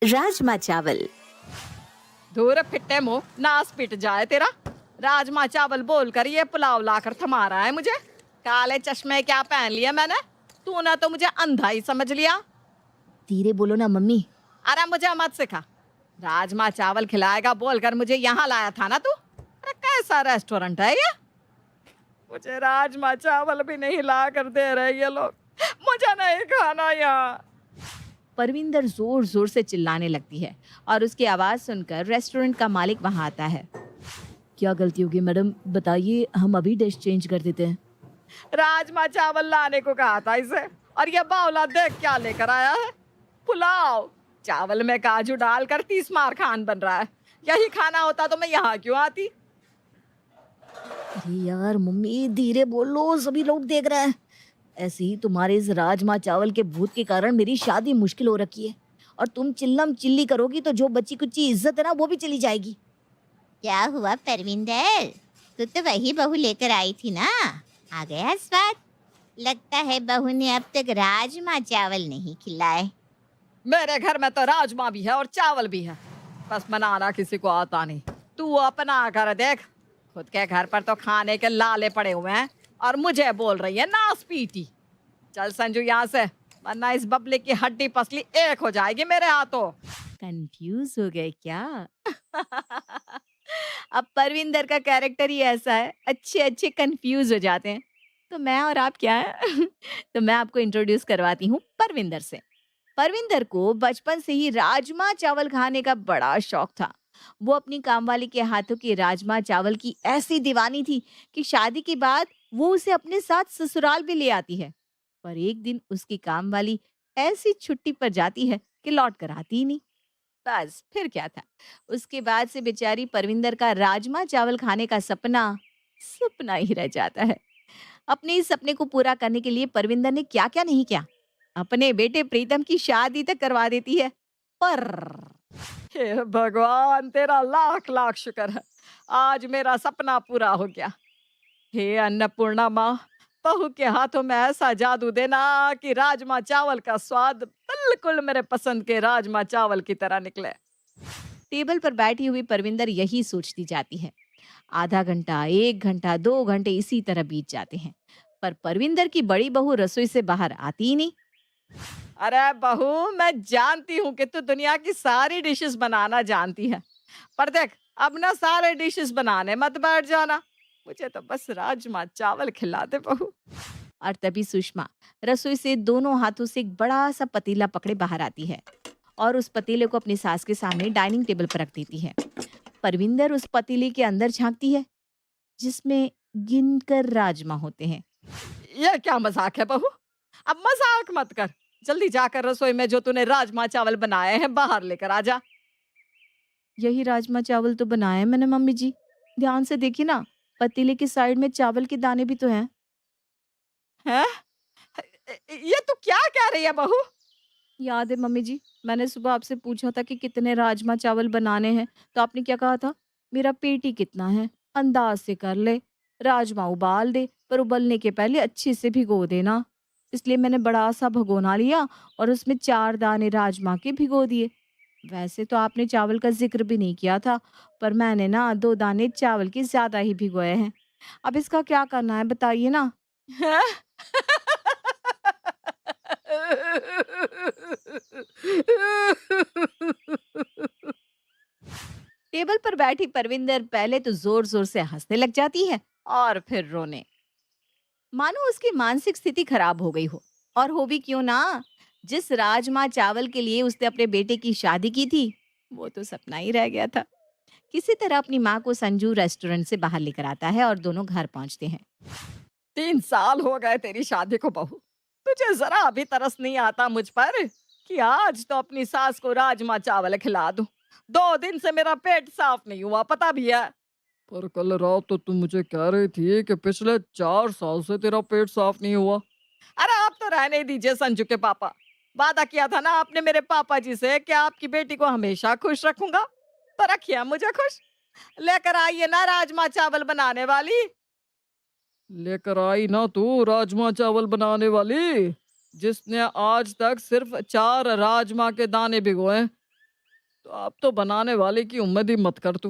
राजमा चावल। धूर फिट्टे मुंह, नास पिट जाए तेरा। राजमा चावल बोलकर ये पुलाव लाकर थमा रहा है मुझे। काले चश्मे क्या पहन लिया मैंने? तूने तो मुझे अंधा ही समझ लिया। धीरे बोलो ना मम्मी। अरे मुझे मत सिखा। राजमा चावल खिलाएगा बोलकर मुझे यहाँ लाया था ना तू। अरे कैसा रेस्टोरेंट है ये? मुझे राजमा चावल भी नहीं ला कर दे रहे ये लोग। मुझे नहीं खाना यहाँ। परविंदर जोर जोर से चिल्लाने लगती है और उसकी आवाज सुनकर रेस्टोरेंट का मालिक वहां आता है। क्या गलती होगी मैडम, बताइए, हम अभी डिश चेंज कर देते हैं। राजमा चावल लाने को कहा था इसे, और ये बावला देख क्या लेकर आया है। पुलाव। चावल में काजू डालकर 30 मार खान बन रहा है। यही खाना होता तो मैं यहाँ क्यों आती? अरे यार मम्मी, धीरे बोलो, सभी लोग देख रहे हैं। ऐसे ही तुम्हारे इस राजमा चावल के भूत के कारण मेरी शादी मुश्किल हो रखी है, और तुम चिल्लम चिल्ली करोगी तो जो बची कुची इज्जत है ना वो भी चली जाएगी। क्या हुआ परविंदर? तू तो वही बहू लेकर आई थी ना, आ गया स्वाद। लगता है बहू ने अब तक राजमा चावल नहीं खिलाए। मेरे घर में तो राजमा भी है और चावल भी है, बस बनाना किसी को आता नहीं। तू अपना कर देख। खुद के घर पर तो खाने के लाले पड़े हुए हैं और मुझे बोल रही है नास पीटी। चल संजू यहाँ से, वरना इस बबले की हड्डी पसली एक हो जाएगी मेरे हाथों। कंफ्यूज हो गए क्या? अब परविंदर का कैरेक्टर ही ऐसा है, अच्छे अच्छे कंफ्यूज हो जाते हैं। तो मैं और आप क्या है? तो मैं आपको इंट्रोड्यूस करवाती हूँ परविंदर से। परविंदर को बचपन से ही राजमा चावल खाने का बड़ा शौक था। वो अपनी कामवाली के हाथों के राजमा चावल की ऐसी दीवानी थी कि शादी के बाद वो उसे अपने साथ ससुराल भी ले आती है। पर एक दिन उसकी कामवाली ऐसी छुट्टी पर जाती है कि लौट कर आती ही नहीं। बस फिर क्या था, उसके बाद से बेचारी परविंदर का राजमा चावल खाने का सपना सपना ही रह जाता है। अपने इस सपने को पूरा करने के लिए परविंदर ने क्या क्या नहीं किया। अपने बेटे प्रीतम की शादी तक करवा देती है, पर हे भगवान, तेरा लाख लाख शुक्र है, आज मेरा सपना पूरा हो गया। हे अन्नपूर्णा माँ, बहू के हाथों में ऐसा जादू देना कि राजमा चावल का स्वाद बिल्कुल मेरे पसंद के राजमा चावल की तरह निकले। टेबल पर बैठी हुई परविंदर यही सोचती जाती है। आधा घंटा, 1 घंटा, 2 घंटे इसी तरह बीत जाते हैं, पर परविंदर की बड़ी बहू रसोई से बाहर आती ही नहीं। अरे बहू, मैं जानती हूँ कि तू दुनिया की सारी डिशेस बनाना जानती है, पर देख, अब ना सारे डिशेस बनाने मत बैठ जाना। मुझे तो बस राजमा चावल खिला दे बहू। और तभी सुषमा रसोई से दोनों हाथों से एक बड़ा सा पतीला पकड़े बाहर आती है और उस पतीले को अपनी सास के सामने डाइनिंग टेबल पर रख देती है। परविंदर उस पतीले के अंदर झांकती है, जिसमें गिनकर राजमा होते हैं। ये क्या मजाक है बहू? अब मजाक मत कर। जल्दी जाकर रसोई में जो तूने राजमा चावल बनाए हैं बाहर लेकर आ जा। यही राजमा चावल तो बनाए हैं मैंने मम्मी जी। ध्यान से देखिए ना, पतीले के साइड में चावल के दाने भी तो हैं। हैं? ये तू क्या कह रही है बहू? याद है मम्मी जी, मैंने सुबह आपसे पूछा था कि कितने राजमा चावल बनाने हैं, तो आपने क्या कहा था? मेरा पेट ही कितना है, अंदाज से कर ले। राजमा उबाल दे, पर उबलने के पहले अच्छे से भिगो देना। इसलिए मैंने बड़ा सा भगोना लिया और उसमें 4 दाने राजमा के भिगो दिए। वैसे तो आपने चावल का जिक्र भी नहीं किया था, पर मैंने ना 2 दाने चावल के ज्यादा ही भिगोए हैं। अब इसका क्या करना है बताइए ना? हैं? टेबल पर बैठी परविंदर पहले तो जोर जोर से हंसने लग जाती है और फिर रोने, मानो उसकी मानसिक स्थिति खराब हो गई हो। और हो भी क्यों ना, जिस राजमा चावल के लिए उसने अपने बेटे की शादी की थी वो तो सपना ही रह गया था। किसी तरह अपनी माँ को संजू रेस्टोरेंट से बाहर लेकर आता है और दोनों घर पहुंचते हैं। 3 साल हो गए तेरी शादी को बहू। तुझे जरा भी तरस नहीं आता मुझ पर कि आज तो अपनी सास को राजमा चावल खिला दूं। 2 दिन से मेरा पेट साफ नहीं हुआ, पता भी है। पर कल रात तो तुम मुझे कह रही थी कि पिछले 4 साल से तेरा पेट साफ नहीं हुआ। अरे आप तो रहने ही दीजिए संजू के पापा। वादा किया था ना आपने मेरे पापा जी से कि आपकी बेटी को हमेशा खुश रखूंगा, तो रखिए मुझे खुश। लेकर आइए ना राजमा चावल बनाने वाली। लेकर आई ना तू राजमा चावल बनाने वाली, जिसने आज तक सिर्फ 4 राजमा के दाने भिगोए। तो अब तो बनाने वाले की उम्मीद ही मत कर तू।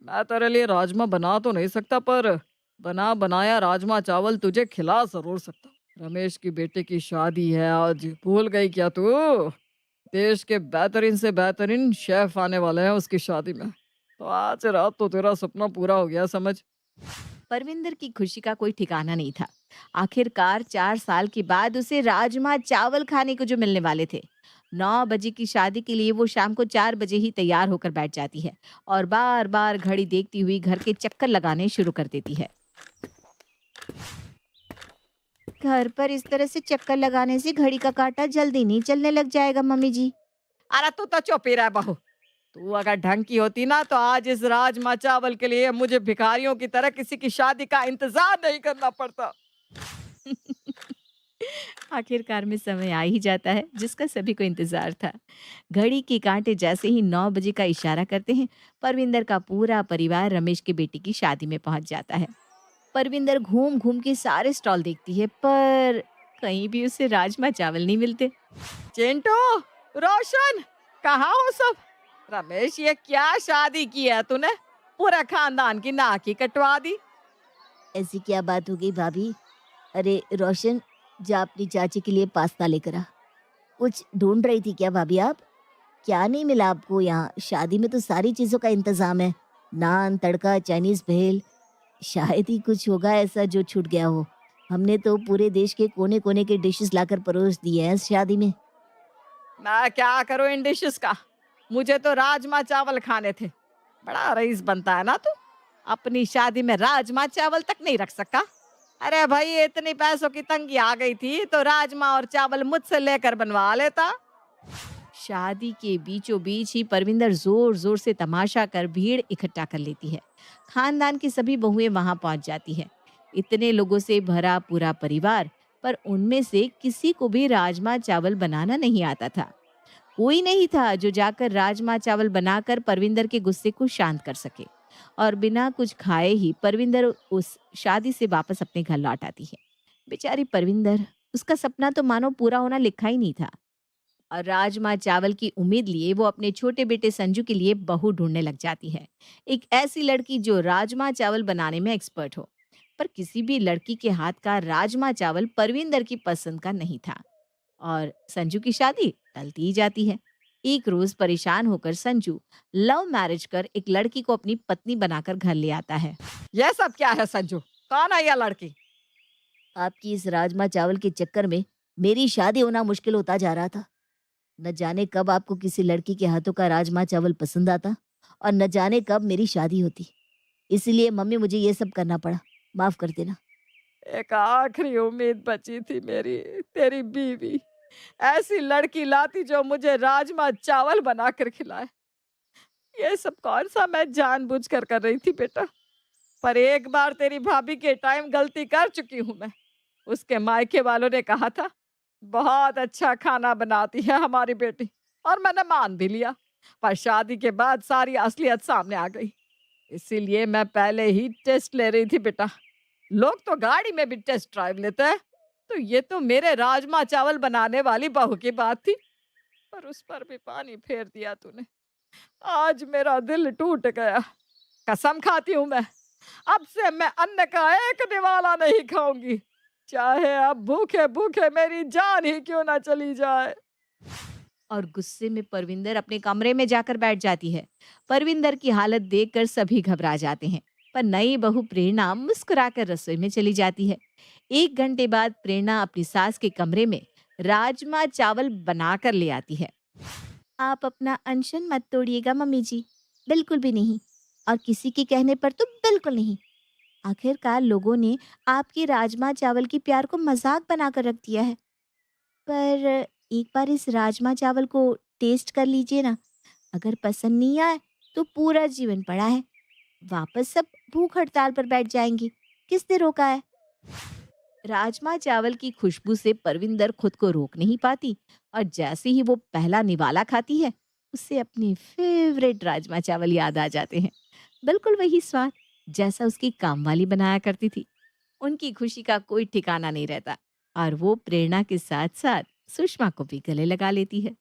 मैं तेरे लिए राजमा बना तो नहीं सकता, पर बना बनाया राजमा चावल तुझे खिला जरूर सकता हूँ। रमेश की बेटे की शादी है आज, भूल गई क्या तू? देश के बेहतरीन से बेहतरीन शेफ आने वाले हैं उसकी शादी में। तो आज रात तो तेरा सपना पूरा हो गया समझ। परविंदर की खुशी का कोई ठिकाना नहीं था। आखिरकार 4 साल के बाद उसे राजमा चावल खाने को जो मिलने वाले थे। 9 बजे की शादी के लिए वो शाम को 4 बजे ही तैयार होकर बैठ जाती है और बार बार घड़ी देखती हुई घर के चक्कर लगाने शुरू कर देती है। घर पर इस तरह से चक्कर लगाने से घड़ी का काटा जल्दी नहीं चलने लग जाएगा मम्मी जी। अरे तू तो चुप ही रह बहू। तू अगर ढंग की होती ना तो आज इस राजमा चावल के लिए मुझे भिखारियों की तरह किसी की शादी का इंतजार नहीं करना पड़ता। आखिरकार में समय आ ही जाता है जिसका सभी को इंतजार था। घड़ी के कांटे जैसे ही 9 बजे का इशारा करते हैं, परविंदर का पूरा परिवार रमेश के बेटे की शादी में पहुंच जाता है। परविंदर घूम घूम के सारे स्टॉल देखती है, पर कहीं भी उसे राजमा चावल नहीं मिलते। चिंटू, रोशन, कहाँ हो सब? रमेश, ये क्या शादी की है तूने? पूरा खानदान की नाक ही कटवा दी। ऐसी क्या बात हो गई भाभी? अरे रोशन, जा अपनी चाची के लिए पास्ता लेकर आ। कुछ ढूंढ रही थी क्या भाभी आप? क्या नहीं मिला आपको यहाँ? शादी में तो सारी चीजों का इंतजाम है। नान, तड़का, चाइनीज भेल। शायद ही कुछ होगा ऐसा जो छूट गया हो। हमने तो पूरे देश के कोने कोने के डिशेस लाकर परोस दिए हैं इस शादी में। मैं क्या करूं इन डिशेस का? मुझे तो राजमा चावल खाने थे। बड़ा रईस बनता है ना तू। अपनी शादी में राजमा चावल तक नहीं रख सका। अरे भाई, इतनी पैसों की तंगी आ गई थी तो राजमा और चावल मुझसे लेकर बनवा लेता। शादी के बीचों बीच ही परविंदर जोर जोर से तमाशा कर भीड़ इकट्ठा कर लेती है। खानदान की सभी बहुएं वहां पहुंच जाती है। इतने लोगों से भरा पूरा परिवार, पर उनमें से किसी को भी राजमा चावल बनाना नहीं आता था। कोई नहीं था जो जाकर राजमा चावल बनाकर परविंदर के गुस्से को शांत कर सके। और बिना कुछ खाए ही परविंदर उस शादी से वापस अपने घर लौट आती है। बेचारी परविंदर, उसका सपना तो मानो पूरा होना लिखा ही नहीं था। और राजमा चावल की उम्मीद लिए वो अपने छोटे बेटे संजू के लिए बहू ढूंढने लग जाती है। एक ऐसी लड़की जो राजमा चावल बनाने में एक्सपर्ट हो। पर किसी भी लड़की के हाथ का राजमा चावल परविंदर की पसंद का नहीं था और संजू की शादी टलती ही जाती है। एक रोज परेशान होकर संजू लव मैरिज कर एक लड़की को अपनी पत्नी बनाकर घर ले आता है। यह सब क्या है संजू? कौन है यह लड़की? आपकी इस राजमा चावल के चक्कर में मेरी शादी होना मुश्किल होता जा रहा था। न जाने कब आपको किसी लड़की के हाथों का राजमा चावल पसंद आता और न जाने कब मेरी शादी होती। इसलिए मम्मी मुझे ये सब करना पड़ा। माफ कर देना। एक आखिरी उम्मीद बची थी मेरी, तेरी बीवी। ऐसी लड़की लाती जो मुझे राजमा चावल बनाकर खिलाए। ये सब कौन सा मैं जानबूझकर कर रही थी बेटा? पर एक बार तेरी भाभी के टाइम गलती कर चुकी हूं मैं। उसके मायके वालों ने कहा था बहुत अच्छा खाना बनाती है हमारी बेटी, और मैंने मान भी लिया। पर शादी के बाद सारी असलियत सामने आ गई। इसीलिए मैं पहले ही टेस्ट ले रही थी बेटा। लोग तो गाड़ी में भी टेस्ट ड्राइव लेते हैं, तो ये तो मेरे राजमा चावल बनाने वाली बहू की बात थी। पर उस पर भी पानी फेर दिया तूने। आज मेरा दिल टूट गया। कसम खाती हूँ मैं, अब से मैं अन्न का एक निवाला नहीं खाऊंगी, चाहे अब भूखे भूखे मेरी जान ही क्यों ना चली जाए। और गुस्से में परविंदर अपने कमरे में जाकर बैठ जाती है। परविंदर की हालत देखकर सभी घबरा जाते हैं, पर नई बहू प्रेरणा मुस्कुराकर रसोई में चली जाती है। 1 घंटे बाद प्रेरणा अपनी सास के कमरे में राजमा चावल बनाकर ले आती है। आप अपना अनशन मत तोड़िएगा मम्मी जी, बिल्कुल भी नहीं। और किसी के कहने पर तो बिल्कुल नहीं। आखिरकार लोगों ने आपके राजमा चावल की प्यार को मजाक बनाकर रख दिया है। पर एक बार इस राजमा चावल को टेस्ट कर लीजिए ना। अगर पसंद नहीं आए तो पूरा जीवन पड़ा है, वापस सब भूख हड़ताल पर बैठ जाएंगी। किसने रोका है? राजमा चावल की खुशबू से परविंदर खुद को रोक नहीं पाती और जैसे ही वो पहला निवाला खाती है, उससे अपने फेवरेट राजमा चावल याद आ जाते हैं। बिल्कुल वही स्वाद जैसा उसकी कामवाली बनाया करती थी। उनकी खुशी का कोई ठिकाना नहीं रहता और वो प्रेरणा के साथ साथ सुषमा को भी गले लगा लेती है।